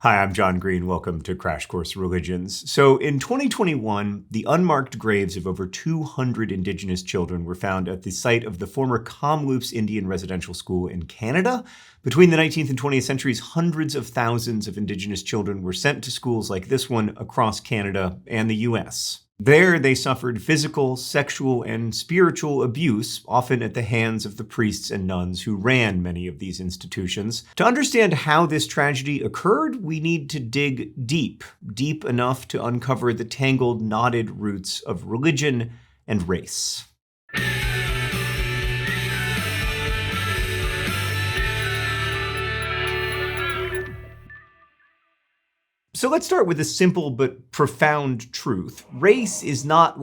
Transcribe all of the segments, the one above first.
Hi, I'm John Green. Welcome to Crash Course Religions. So in 2021, the unmarked graves of over 200 Indigenous children were found at the site of the former Kamloops Indian Residential School in Canada. Between the 19th and 20th centuries, hundreds of thousands of Indigenous children were sent to schools like this one across Canada and the US. There, they suffered physical, sexual, and spiritual abuse, often at the hands of the priests and nuns who ran many of these institutions. To understand how this tragedy occurred, we need to dig deep enough to uncover the tangled, knotted roots of religion and race. So let's start with a simple but profound truth. Race is not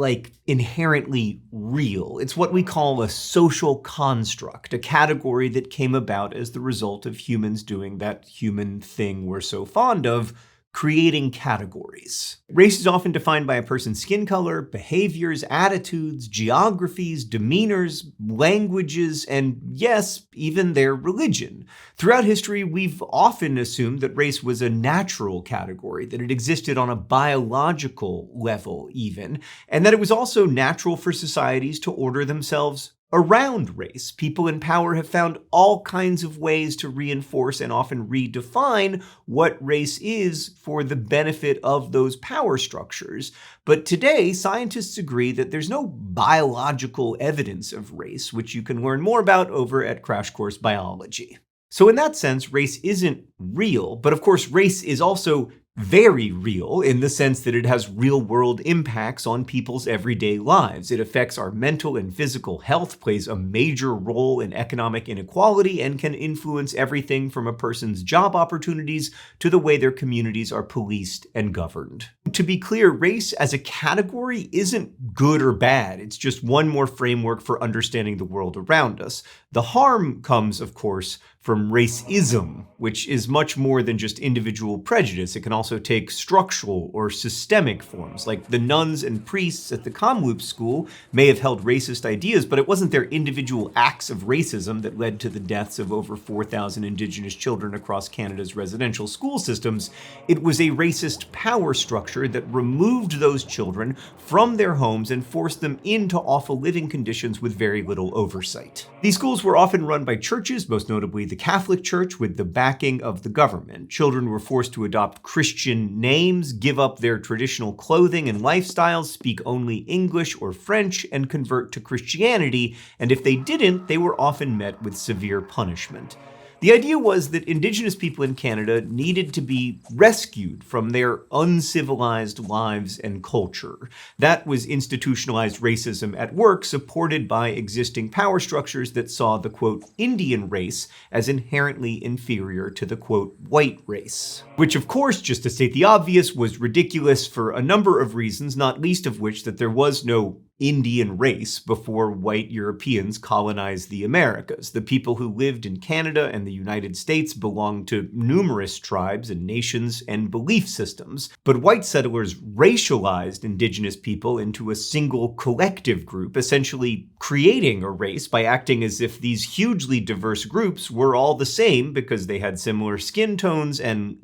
inherently real. It's what we call a social construct, a category that came about as the result of humans doing that human thing we're so fond of, creating categories. Race is often defined by a person's skin color, behaviors, attitudes, geographies, demeanors, languages, and yes, even their religion. Throughout history, we've often assumed that race was a natural category, that it existed on a biological level even, and that it was also natural for societies to order themselves around race. People in power have found all kinds of ways to reinforce and often redefine what race is for the benefit of those power structures. But today, scientists agree that there's no biological evidence of race, which you can learn more about over at Crash Course Biology. So in that sense, race isn't real, but of course race is also very real in the sense that it has real-world impacts on people's everyday lives. It affects our mental and physical health, plays a major role in economic inequality, and can influence everything from a person's job opportunities to the way their communities are policed and governed. To be clear, race as a category isn't good or bad. It's just one more framework for understanding the world around us. The harm comes, of course, from racism, which is much more than just individual prejudice. It can also take structural or systemic forms, like the nuns and priests at the Kamloops school may have held racist ideas, but it wasn't their individual acts of racism that led to the deaths of over 4,000 Indigenous children across Canada's residential school systems. It was a racist power structure that removed those children from their homes and forced them into awful living conditions with very little oversight. These schools were often run by churches, most notably the Catholic Church, with the backing of the government. Children were forced to adopt Christian names, give up their traditional clothing and lifestyles, speak only English or French, and convert to Christianity, and if they didn't, they were often met with severe punishment. The idea was that Indigenous people in Canada needed to be rescued from their uncivilized lives and culture. That was institutionalized racism at work, supported by existing power structures that saw the, quote, Indian race as inherently inferior to the, quote, white race. Which, of course, just to state the obvious, was ridiculous for a number of reasons, not least of which that there was no Indian race before white Europeans colonized the Americas. The people who lived in Canada and the United States belonged to numerous tribes and nations and belief systems, but white settlers racialized Indigenous people into a single collective group, essentially creating a race by acting as if these hugely diverse groups were all the same because they had similar skin tones and,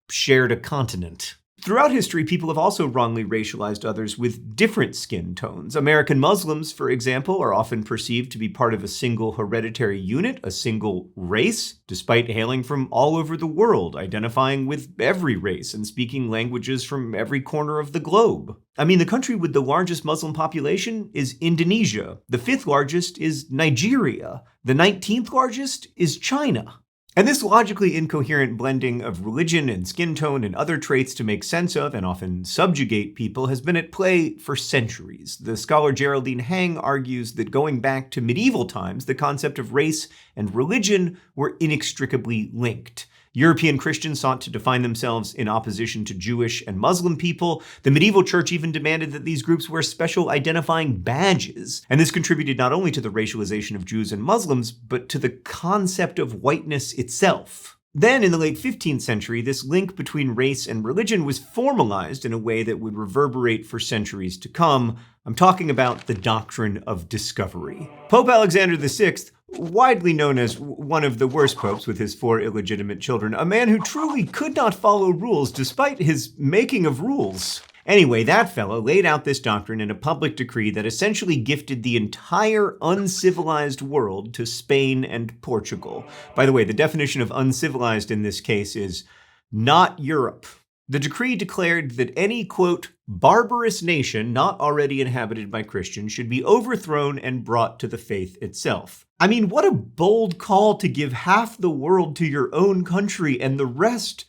shared a continent. Throughout history, people have also wrongly racialized others with different skin tones. American Muslims, for example, are often perceived to be part of a single hereditary unit, a single race, despite hailing from all over the world, identifying with every race and speaking languages from every corner of the globe. The country with the largest Muslim population is Indonesia. The 5th largest is Nigeria. The 19th largest is China. And this logically incoherent blending of religion and skin tone and other traits to make sense of and often subjugate people has been at play for centuries. The scholar Geraldine Hang argues that going back to medieval times, the concept of race and religion were inextricably linked. European Christians sought to define themselves in opposition to Jewish and Muslim people. The medieval church even demanded that these groups wear special identifying badges. And this contributed not only to the racialization of Jews and Muslims, but to the concept of whiteness itself. Then, in the late 15th century, this link between race and religion was formalized in a way that would reverberate for centuries to come. I'm talking about the Doctrine of Discovery. Pope Alexander VI, widely known as one of the worst popes with his 4 illegitimate children, a man who truly could not follow rules despite his making of rules. Anyway, that fellow laid out this doctrine in a public decree that essentially gifted the entire uncivilized world to Spain and Portugal. By the way, the definition of uncivilized in this case is not Europe. The decree declared that any, quote, barbarous nation not already inhabited by Christians should be overthrown and brought to the faith itself. I mean, what a bold call to give half the world to your own country and the rest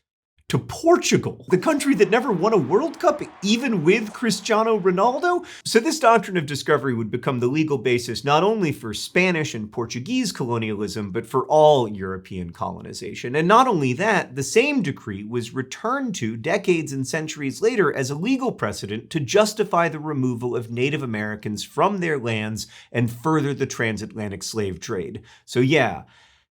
to Portugal, the country that never won a World Cup, even with Cristiano Ronaldo. So this doctrine of discovery would become the legal basis not only for Spanish and Portuguese colonialism, but for all European colonization. And not only that, the same decree was returned to decades and centuries later as a legal precedent to justify the removal of Native Americans from their lands and further the transatlantic slave trade. So yeah,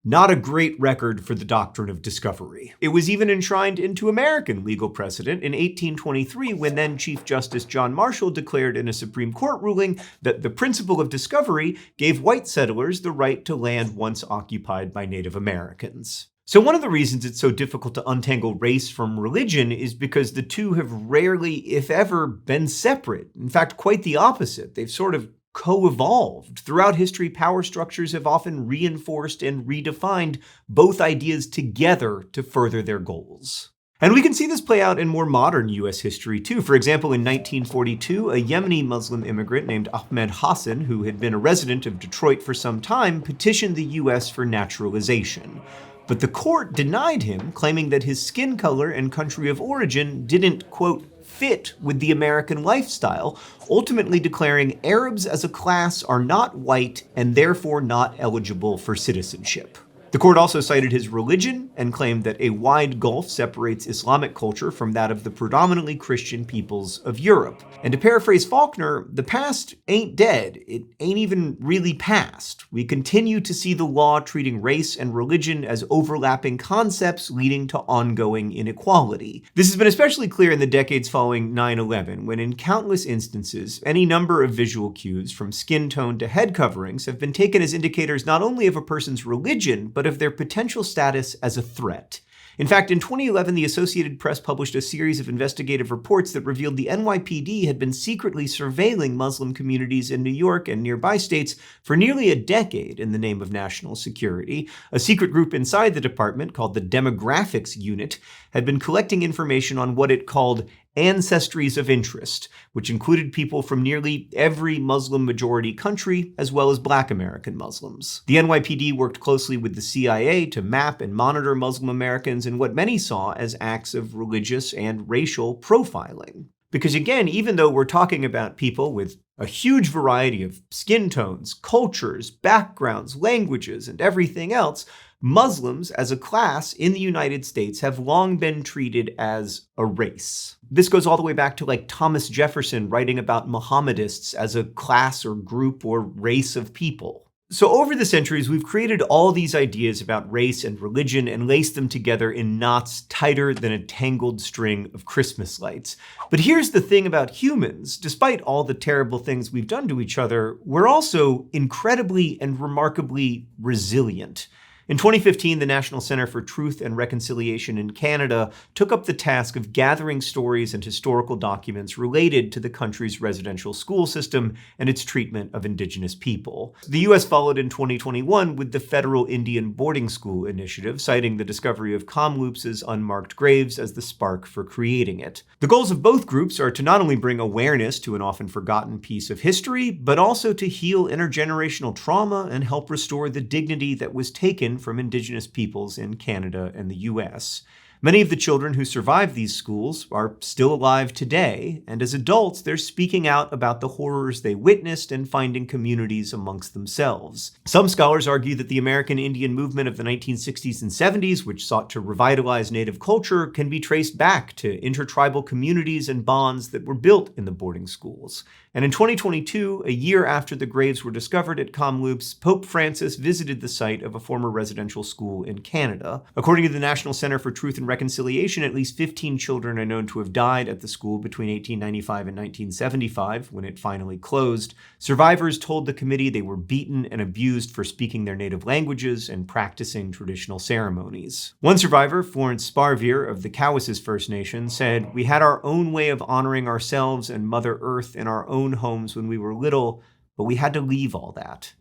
not a great record for the Doctrine of Discovery. It was even enshrined into American legal precedent in 1823 when then Chief Justice John Marshall declared in a Supreme Court ruling that the principle of discovery gave white settlers the right to land once occupied by Native Americans. So one of the reasons it's so difficult to untangle race from religion is because the two have rarely, if ever, been separate. In fact, quite the opposite. They've sort of co-evolved. Throughout history, power structures have often reinforced and redefined both ideas together to further their goals. And we can see this play out in more modern US history too. For example, in 1942, a Yemeni Muslim immigrant named Ahmed Hassan, who had been a resident of Detroit for some time, petitioned the US for naturalization. But the court denied him, claiming that his skin color and country of origin didn't, quote, fit with the American lifestyle, ultimately declaring Arabs as a class are not white and therefore not eligible for citizenship. The court also cited his religion and claimed that a wide gulf separates Islamic culture from that of the predominantly Christian peoples of Europe. And to paraphrase Faulkner, the past ain't dead. It ain't even really past. We continue to see the law treating race and religion as overlapping concepts leading to ongoing inequality. This has been especially clear in the decades following 9/11, when in countless instances, any number of visual cues from skin tone to head coverings have been taken as indicators not only of a person's religion, but of their potential status as a threat. In fact, in 2011, the Associated Press published a series of investigative reports that revealed the NYPD had been secretly surveilling Muslim communities in New York and nearby states for nearly a decade in the name of national security. A secret group inside the department, called the Demographics Unit, had been collecting information on what it called ancestries of interest, which included people from nearly every Muslim-majority country, as well as Black American Muslims. The NYPD worked closely with the CIA to map and monitor Muslim Americans in what many saw as acts of religious and racial profiling. Because again, even though we're talking about people with a huge variety of skin tones, cultures, backgrounds, languages, and everything else, Muslims as a class in the United States have long been treated as a race. This goes all the way back to like Thomas Jefferson writing about Mohammedists as a class or group or race of people. So over the centuries, we've created all these ideas about race and religion and laced them together in knots tighter than a tangled string of Christmas lights. But here's the thing about humans. Despite all the terrible things we've done to each other, we're also incredibly and remarkably resilient. In 2015, the National Center for Truth and Reconciliation in Canada took up the task of gathering stories and historical documents related to the country's residential school system and its treatment of Indigenous people. The U.S. followed in 2021 with the Federal Indian Boarding School Initiative, citing the discovery of Kamloops' unmarked graves as the spark for creating it. The goals of both groups are to not only bring awareness to an often forgotten piece of history, but also to heal intergenerational trauma and help restore the dignity that was taken from Indigenous peoples in Canada and the US. Many of the children who survived these schools are still alive today, and as adults, they're speaking out about the horrors they witnessed and finding communities amongst themselves. Some scholars argue that the American Indian movement of the 1960s and 70s, which sought to revitalize Native culture, can be traced back to intertribal communities and bonds that were built in the boarding schools. And in 2022, a year after the graves were discovered at Kamloops, Pope Francis visited the site of a former residential school in Canada. According to the National Center for Truth and Reconciliation, at least 15 children are known to have died at the school between 1895 and 1975, when it finally closed. Survivors told the committee they were beaten and abused for speaking their native languages and practicing traditional ceremonies. One survivor, Florence Sparvier of the Cowessess First Nation, said, "We had our own way of honoring ourselves and Mother Earth in our own homes when we were little, but we had to leave all that."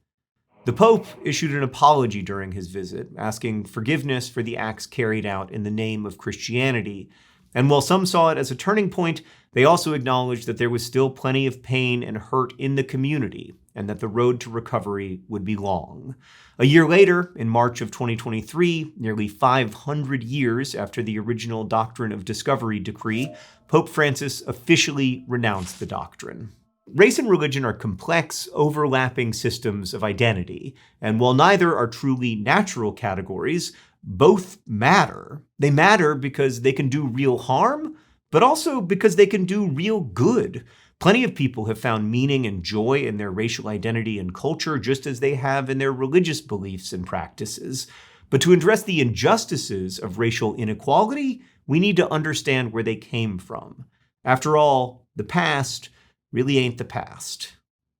The Pope issued an apology during his visit, asking forgiveness for the acts carried out in the name of Christianity. And while some saw it as a turning point, they also acknowledged that there was still plenty of pain and hurt in the community, and that the road to recovery would be long. A year later, in March of 2023, nearly 500 years after the original Doctrine of Discovery decree, Pope Francis officially renounced the doctrine. Race and religion are complex, overlapping systems of identity, and while neither are truly natural categories, both matter. They matter because they can do real harm, but also because they can do real good. Plenty of people have found meaning and joy in their racial identity and culture, just as they have in their religious beliefs and practices. But to address the injustices of racial inequality, we need to understand where they came from. After all, the past really ain't the past.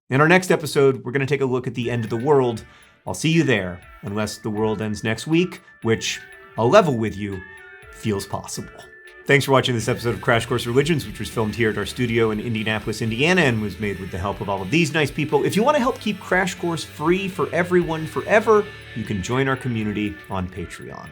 In our next episode, we're going to take a look at the end of the world. I'll see you there, unless the world ends next week, which, I'll level with you, feels possible. Thanks for watching this episode of Crash Course Religions, which was filmed here at our studio in Indianapolis, Indiana, and was made with the help of all of these nice people. If you want to help keep Crash Course free for everyone forever, you can join our community on Patreon.